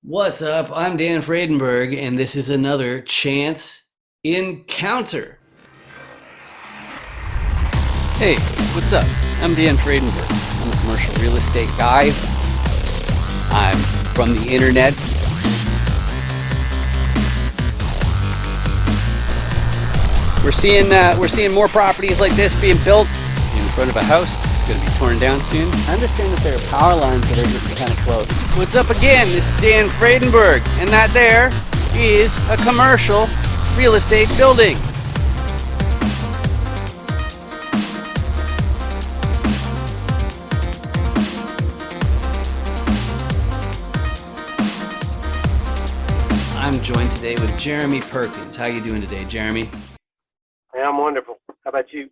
What's up? I'm Dan Fredenberg, and this is another Chance Encounter. Hey, what's up? I'm Dan Fredenberg. I'm a commercial real estate guy. I'm from the internet. We're seeing more properties like this being built in front of a house that's going to be torn down soon. I understand that there are power lines that are getting kind of close. What's up again? This is Dan Fredenberg, and that there is a commercial real estate building. I'm joined today with Jeremy Perkins. How you doing today, Jeremy? Hey, I'm wonderful. How about you?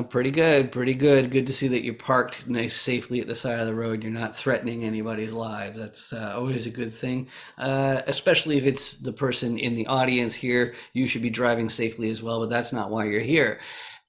Pretty good, pretty good. Good to see that you're parked nice safely at the side of the road. You're not threatening anybody's lives. That's always a good thing, especially if it's the person in the audience here. You should be driving safely as well, but that's not why you're here.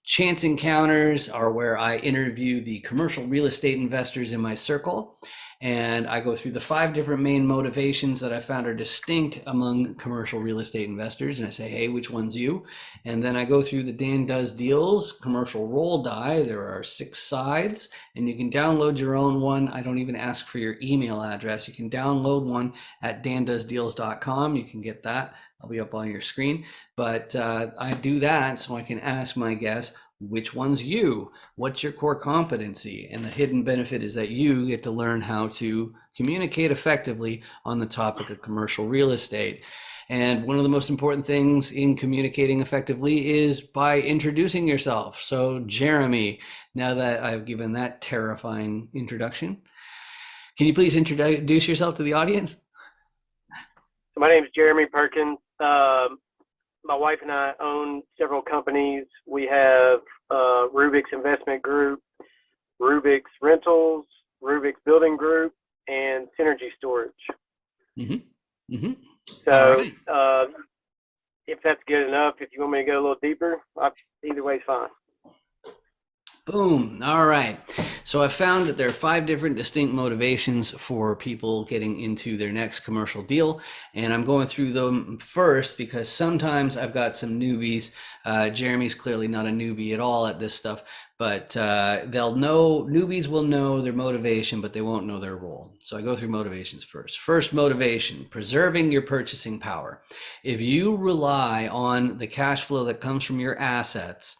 Chance Encounters are where I interview the commercial real estate investors in my circle. And I go through the 5 different main motivations that I found are distinct among commercial real estate investors. And I say, hey, which one's you? And then I go through the Dan Does Deals commercial roll die. There are 6 sides, and you can download your own one. I don't even ask for your email address. You can download one at dandoesdeals.com. You can get that. I'll be up on your screen. But I do that so I can ask my guests, which one's you? What's your core competency? And the hidden benefit is that you get to learn how to communicate effectively on the topic of commercial real estate. And one of the most important things in communicating effectively is by introducing yourself. So Jeremy, now that I've given that terrifying introduction, can you please introduce yourself to the audience? So my name is Jeremy Perkins. My wife and I own several companies. We have Rubix Investment Group, Rubix Rentals, Rubix Building Group, and Synergy Storage. Mm-hmm. Mm-hmm. So right. if that's good enough, if you want me to go a little deeper, either way is fine. Boom. All right. So I found that there are 5 different distinct motivations for people getting into their next commercial deal. And I'm going through them first because sometimes I've got some newbies. Jeremy's clearly not a newbie at all at this stuff, but newbies will know their motivation, but they won't know their role. So I go through motivations first. First motivation, preserving your purchasing power. If you rely on the cash flow that comes from your assets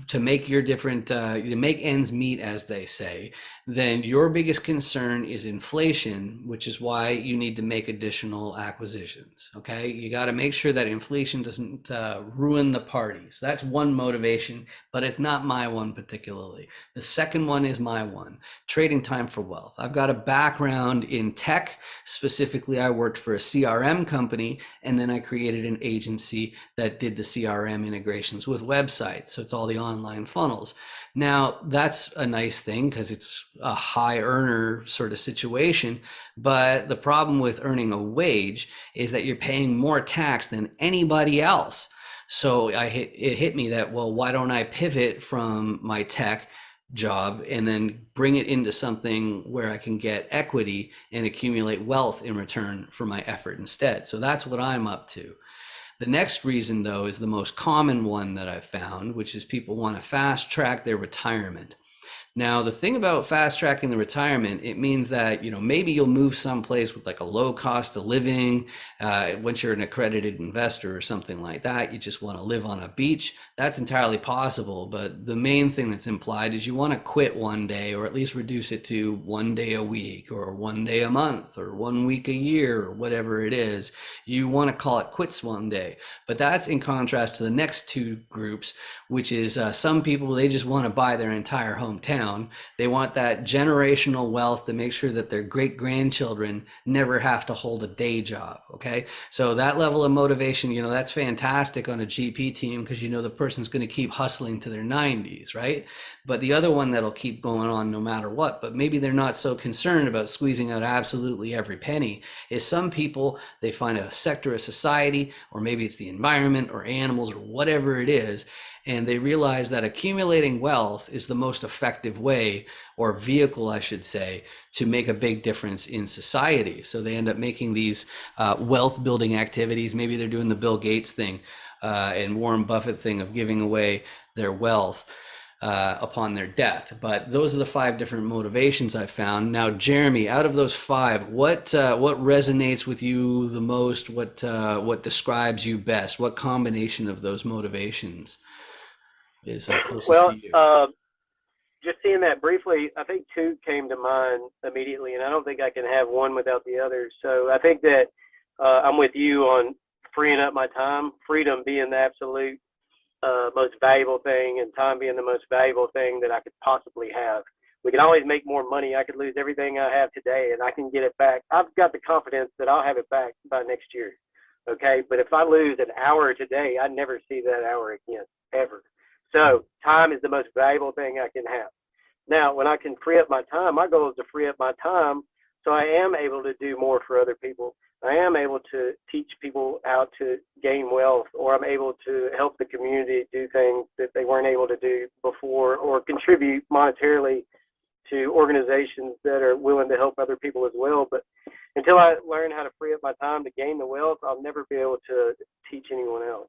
to make your to make ends meet, as they say, then your biggest concern is inflation, which is why you need to make additional acquisitions. Okay, you got to make sure that inflation doesn't ruin the party. So that's one motivation, but it's not my one particularly. The second one is my one: trading time for wealth. I've got a background in tech. Specifically, I worked for a CRM company, and then I created an agency that did the CRM integrations with websites. So it's all the online funnels. Now, that's a nice thing because it's a high earner sort of situation. But the problem with earning a wage is that you're paying more tax than anybody else. So it hit me that, well, why don't I pivot from my tech job and then bring it into something where I can get equity and accumulate wealth in return for my effort instead? So that's what I'm up to. The next reason, though, is the most common one that I've found, which is people want to fast track their retirement. Now, the thing about fast tracking the retirement, it means that, maybe you'll move someplace with like a low cost of living. Once you're an accredited investor or something like that, you just want to live on a beach. That's entirely possible. But the main thing that's implied is you want to quit one day, or at least reduce it to 1 day a week or 1 day a month or 1 week a year or whatever it is. You want to call it quits one day. But that's in contrast to the next 2 groups, which is some people, they just want to buy their entire hometown. They want that generational wealth to make sure that their great grandchildren never have to hold a day job. Okay, so that level of motivation, that's fantastic on a GP team because the person's going to keep hustling to their 90s, right? But the other one that'll keep going on no matter what, but maybe they're not so concerned about squeezing out absolutely every penny, is some people, they find a sector of society, or maybe it's the environment or animals or whatever it is, And they realize that accumulating wealth is the most effective way, or vehicle, I should say, to make a big difference in society. So they end up making these wealth building activities. Maybe they're doing the Bill Gates thing and Warren Buffett thing of giving away their wealth upon their death. But those are the 5 different motivations I found. Now, Jeremy, out of those 5, what resonates with you the most? What describes you best? What combination of those motivations is closest Well, to you? just seeing that briefly, I think 2 came to mind immediately, and I don't think I can have one without the other. So I think that I'm with you on freeing up my time, freedom being the absolute most valuable thing, and time being the most valuable thing that I could possibly have. We can always make more money. I could lose everything I have today, and I can get it back. I've got the confidence that I'll have it back by next year. Okay, but if I lose an hour today, I never see that hour again, ever. So time is the most valuable thing I can have. Now, when I can free up my time, my goal is to free up my time so I am able to do more for other people. I am able to teach people how to gain wealth, or I'm able to help the community do things that they weren't able to do before, or contribute monetarily to organizations that are willing to help other people as well. But until I learn how to free up my time to gain the wealth, I'll never be able to teach anyone else.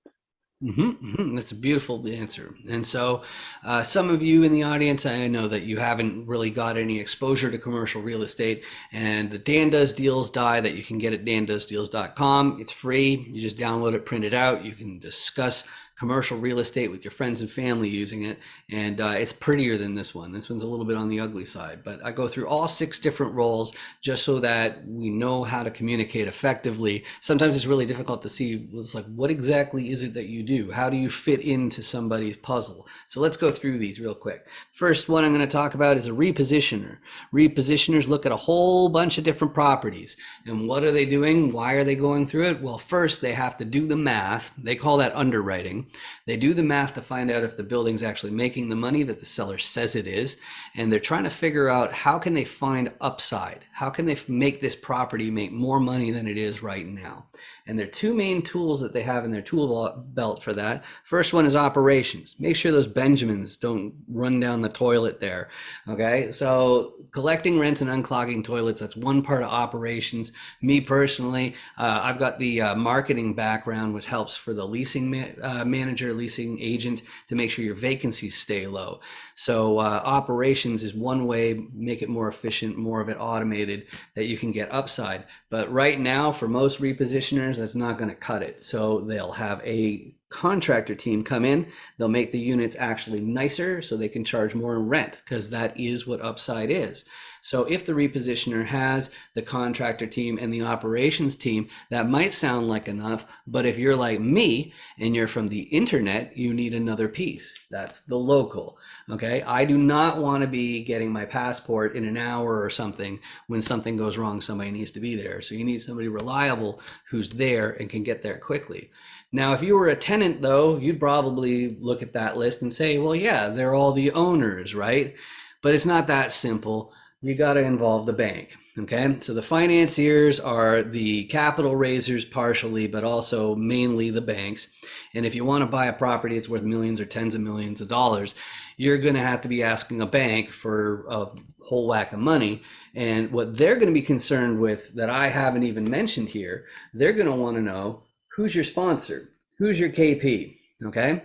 That's a beautiful answer. And so some of you in the audience, I know that you haven't really got any exposure to commercial real estate, and the Dan Does Deals die that you can get at dandoesdeals.com. It's free. You just download it, print it out. You can discuss commercial real estate with your friends and family using it. And it's prettier than this one. This one's a little bit on the ugly side, but I go through all 6 different roles just so that we know how to communicate effectively. Sometimes it's really difficult to see, it's like, what exactly is it that you do? How do you fit into somebody's puzzle? So let's go through these real quick. First one I'm going to talk about is a repositioner. Repositioners look at a whole bunch of different properties. And what are they doing? Why are they going through it? Well, first they have to do the math. They call that underwriting. They do the math to find out if the building's actually making the money that the seller says it is. And they're trying to figure out, how can they find upside? How can they make this property make more money than it is right now? And there are 2 main tools that they have in their tool belt for that. First one is operations. Make sure those Benjamins don't run down the toilet there. Okay, so collecting rents and unclogging toilets, that's one part of operations. Me personally, I've got the marketing background, which helps for the leasing manager, leasing agent, to make sure your vacancies stay low. So operations is one way, make it more efficient, more of it automated, that you can get upside. But right now, for most repositioners, that's not going to cut it. So they'll have a contractor team come in, they'll make the units actually nicer so they can charge more in rent, because that is what upside is. So if the repositioner has the contractor team and the operations team, that might sound like enough, but if you're like me and you're from the internet, you need another piece. That's the local. Okay, I do not want to be getting my passport in an hour or something. When something goes wrong, somebody needs to be there. So you need somebody reliable who's there and can get there quickly. Now, if you were a tenant, though, you'd probably look at that list and say, well, yeah, they're all the owners, right? But it's not that simple. You got to involve the bank. Okay, so the financiers are the capital raisers partially, but also mainly the banks. And if you want to buy a property that's worth millions or tens of millions of dollars, you're going to have to be asking a bank for a whole whack of money. And what they're going to be concerned with, that I haven't even mentioned here, they're going to want to know, who's your sponsor? Who's your KP? Okay.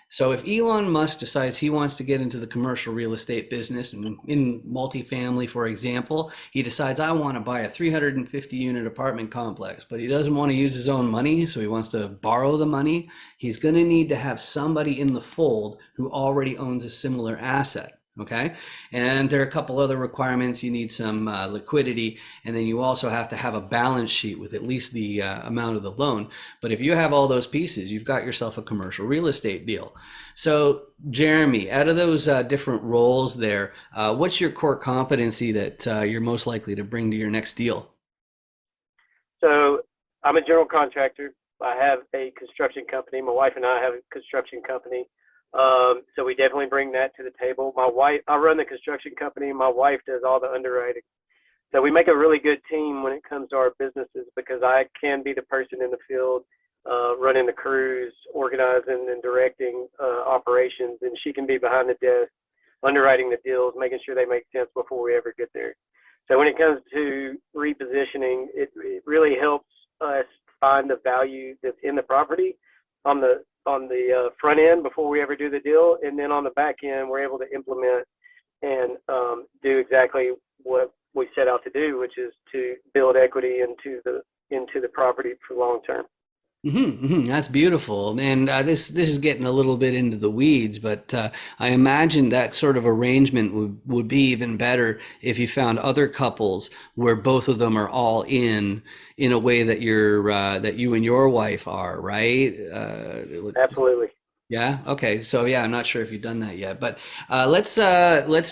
So if Elon Musk decides he wants to get into the commercial real estate business, and in multifamily, for example, he decides, I want to buy a 350 unit apartment complex, but he doesn't want to use his own money, so he wants to borrow the money. He's going to need to have somebody in the fold who already owns a similar asset. Okay, and there are a couple other requirements. You need some liquidity, and then you also have to have a balance sheet with at least the amount of the loan. But if you have all those pieces, you've got yourself a commercial real estate deal. So Jeremy, out of those different roles there, what's your core competency that you're most likely to bring to your next deal? So I'm a general contractor. I have a construction company. My wife and I have a construction company. So we definitely bring that to the table. I run the construction company. My wife does all the underwriting. So we make a really good team when it comes to our businesses, because I can be the person in the field running the crews, organizing and directing operations, and she can be behind the desk, underwriting the deals, making sure they make sense before we ever get there. So when it comes to repositioning, it really helps us find the value that's in the property on the front end before we ever do the deal, and then on the back end, we're able to implement and do exactly what we set out to do, which is to build equity into the property for long term. That's beautiful. And this is getting a little bit into the weeds, but I imagine that sort of arrangement would be even better if you found other couples where both of them are all in a way that you and your wife are, right? Absolutely. Yeah. Okay. So yeah, I'm not sure if you've done that yet, but let's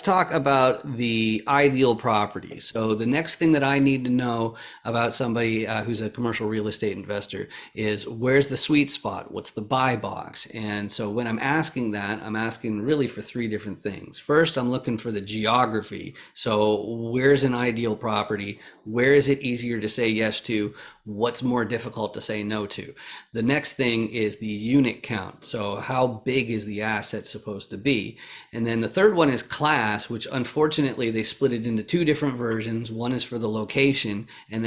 talk about the ideal property. So the next thing that I need to know about somebody who's a commercial real estate investor is where's the sweet spot? What's the buy box? And so when I'm asking that, I'm asking really for three different things. First, I'm looking for the geography. So where's an ideal property? Where is it easier to say yes to? What's more difficult to say no to? The next thing is the unit count. So how big is the asset supposed to be? And then the third one is class, which unfortunately they split it into two different versions. One is for the location, and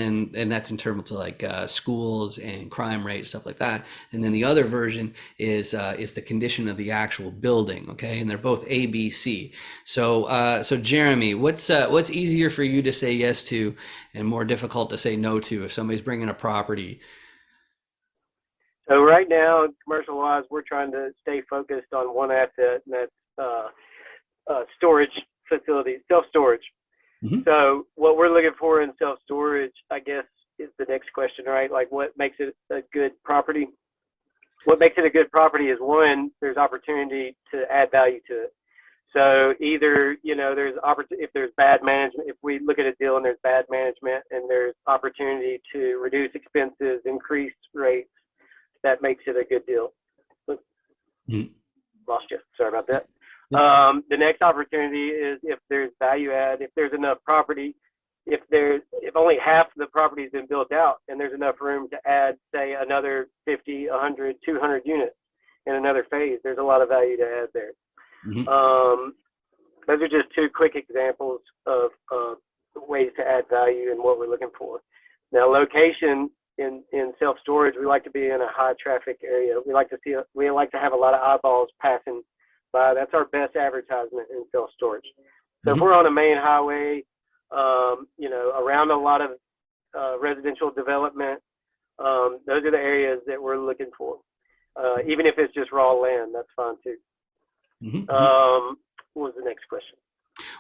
that's in terms of like schools and crime rate, stuff like that. And then the other version is the condition of the actual building. Okay, and they're both A, B, C. So Jeremy, what's easier for you to say yes to and more difficult to say no to if somebody's bringing a property? So right now, commercial-wise, we're trying to stay focused on one asset, and that's storage facilities, self-storage. So what we're looking for in self-storage, I guess, is the next question, right? Like, what makes it a good property? What makes it a good property is, one, there's opportunity to add value to it. So either, if there's bad management, if we look at a deal and there's bad management and there's opportunity to reduce expenses, increase rates, that makes it a good deal. Lost you. Sorry about that. The next opportunity is if there's value add, if there's enough property, if only half of the property has been built out and there's enough room to add, say, another 50, 100, 200 units in another phase, there's a lot of value to add there. Those are just two quick examples of ways to add value and what we're looking for. Now, location in self-storage, we like to be in a high traffic area. We like to have a lot of eyeballs passing by. That's our best advertisement in self-storage. So if we're on a main highway, around a lot of residential development, those are the areas that we're looking for. Even if it's just raw land, that's fine too. What was the next question?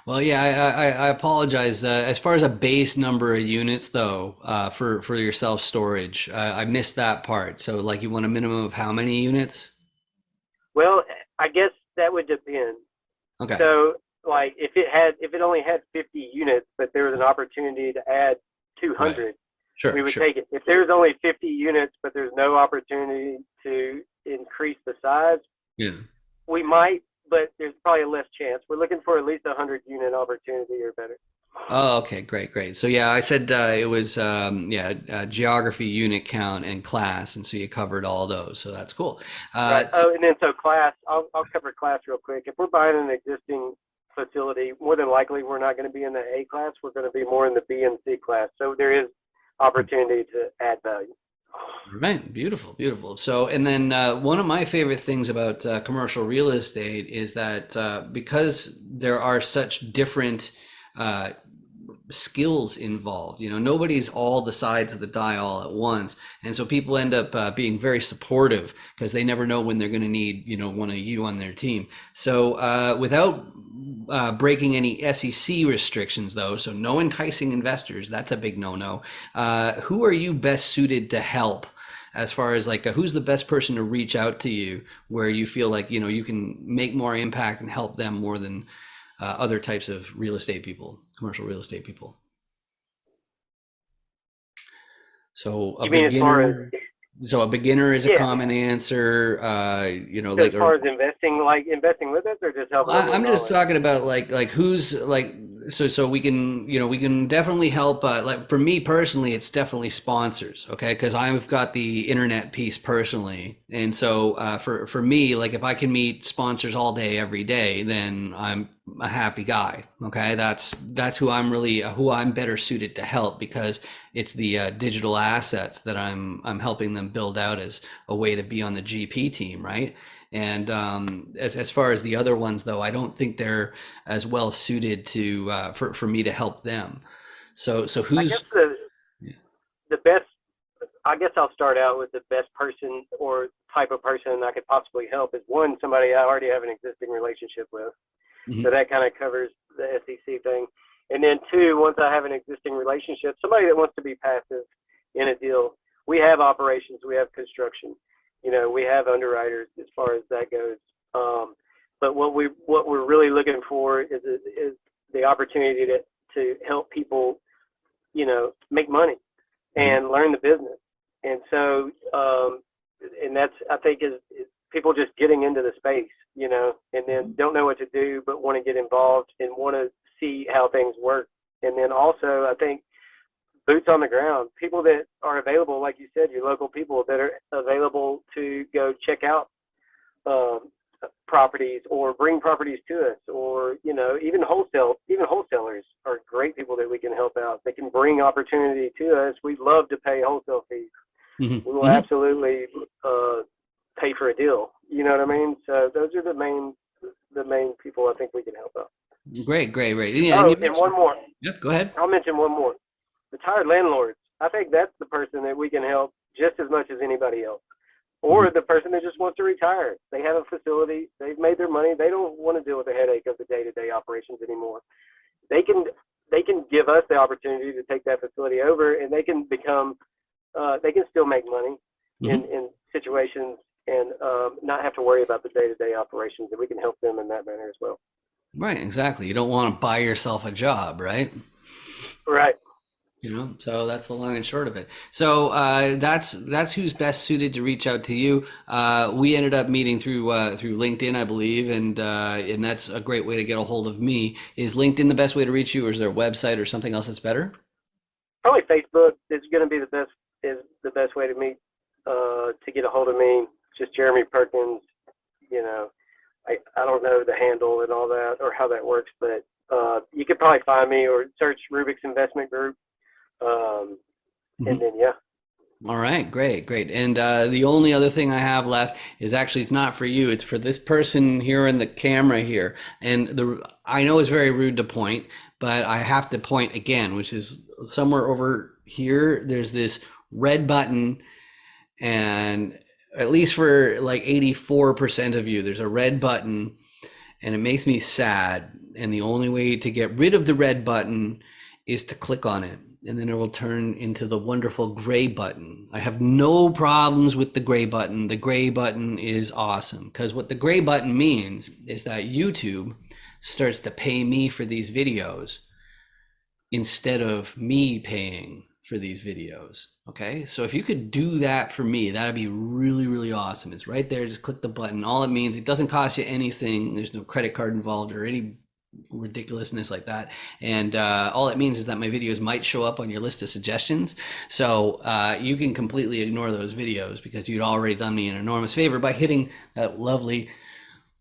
Well, yeah, I apologize. As far as a base number of units, though, for your self-storage, I missed that part. So, like, you want a minimum of how many units? Well, I guess that would depend. Okay. So, like, if it only had 50 units, but there was an opportunity to add 200, right. Sure, we would take it. If there's only 50 units, but there's no opportunity to increase the size, we might, but there's probably a less chance. We're looking for at least 100 unit opportunity or better. Oh, okay, great. So yeah, I said it was geography, unit count, and class, and so you covered all those. So that's cool. Right. Oh, and then so class. I'll cover class real quick. If we're buying an existing facility, more than likely we're not going to be in the A class. We're going to be more in the B and C class. So there is opportunity to add value. Right. Beautiful. So, and then one of my favorite things about commercial real estate is that because there are such different skills involved, nobody's all the sides of the dial at once. And so people end up being very supportive because they never know when they're going to need, one of you on their team. So without breaking any SEC restrictions, though, so no enticing investors, that's a big no-no. Who are you best suited to help as far as like who's the best person to reach out to you where you feel like, you can make more impact and help them more than other types of real estate people, commercial real estate people? So a beginner. So a beginner is a common answer. So as far as investing with us, or just helping? I'm just talking about like who's like So we can, we can definitely help. Like for me personally, it's definitely sponsors, okay? Because I've got the internet piece personally, and so for me, like if I can meet sponsors all day, every day, then I'm a happy guy. Okay, that's who I'm better suited to help, because it's the digital assets that I'm helping them build out as a way to be on the GP team, right? And as far as the other ones, though, I don't think they're as well suited to for me to help them. So I guess who's the best. I guess I'll start out with the best person or type of person I could possibly help is one, somebody I already have an existing relationship with. Mhm. So that kind of covers the SEC thing. And then two, once I have an existing relationship, somebody that wants to be passive in a deal. We have operations, we have construction, we have underwriters as far as that goes. But what we're really looking for is the opportunity to help people, make money and learn the business. And so, and that's, I think, is people just getting into the space, and then don't know what to do, but want to get involved and want to see how things work. And then also, I think, boots on the ground, people that are available, like you said, your local people that are available to go check out properties or bring properties to us, or even wholesalers are great people that we can help out. They can bring opportunity to us. We love to pay wholesale fees. Mhm. We will absolutely pay for a deal. You know what I mean? So those are the main people I think we can help out. Great. Yeah, And one more. Yep, go ahead. I'll mention one more. Retired landlords. I think that's the person that we can help just as much as anybody else. Or the person that just wants to retire. They have a facility. They've made their money. They don't want to deal with the headache of the day-to-day operations anymore. They can give us the opportunity to take that facility over, and they can become. They can still make money in situations and not have to worry about the day-to-day operations. And we can help them in that manner as well. Right, exactly. You don't want to buy yourself a job, right? Right. So that's the long and short of it. So that's who's best suited to reach out to you. We ended up meeting through LinkedIn, I believe, and that's a great way to get a hold of me. Is LinkedIn the best way to reach you, or is there a website or something else that's better? Probably Facebook is going to be the best way to meet to get a hold of me. It's just Jeremy Perkins. I don't know the handle and all that or how that works, but you could probably find me or search Rubix Investment Group. And then, yeah. All right, great. And the only other thing I have left is actually, it's not for you. It's for this person here in the camera here. And I know it's very rude to point, but I have to point again, which is somewhere over here. There's this red button, and at least for like 84% of you, there's a red button, and it makes me sad. And the only way to get rid of the red button is to click on it, and then it will turn into the wonderful gray button. I have no problems with the gray button. The gray button is awesome, because what the gray button means is that YouTube starts to pay me for these videos instead of me paying for these videos. Okay, so if you could do that for me, that'd be really, really awesome. It's right there. Just click the button. All it means, it doesn't cost you anything. There's no credit card involved or any ridiculousness like that. And all it means is that my videos might show up on your list of suggestions. So you can completely ignore those videos, because you'd already done me an enormous favor by hitting that lovely,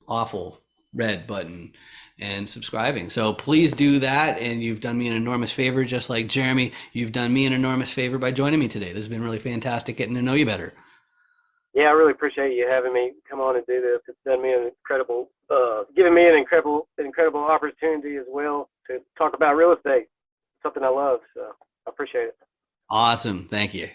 awful red button and subscribing. So please do that. And you've done me an enormous favor, just like Jeremy, you've done me an enormous favor by joining me today. This has been really fantastic getting to know you better. Yeah, I really appreciate you having me come on and do this. It's done me an incredible, giving me an incredible opportunity as well to talk about real estate, something I love. So I appreciate it. Awesome. Thank you.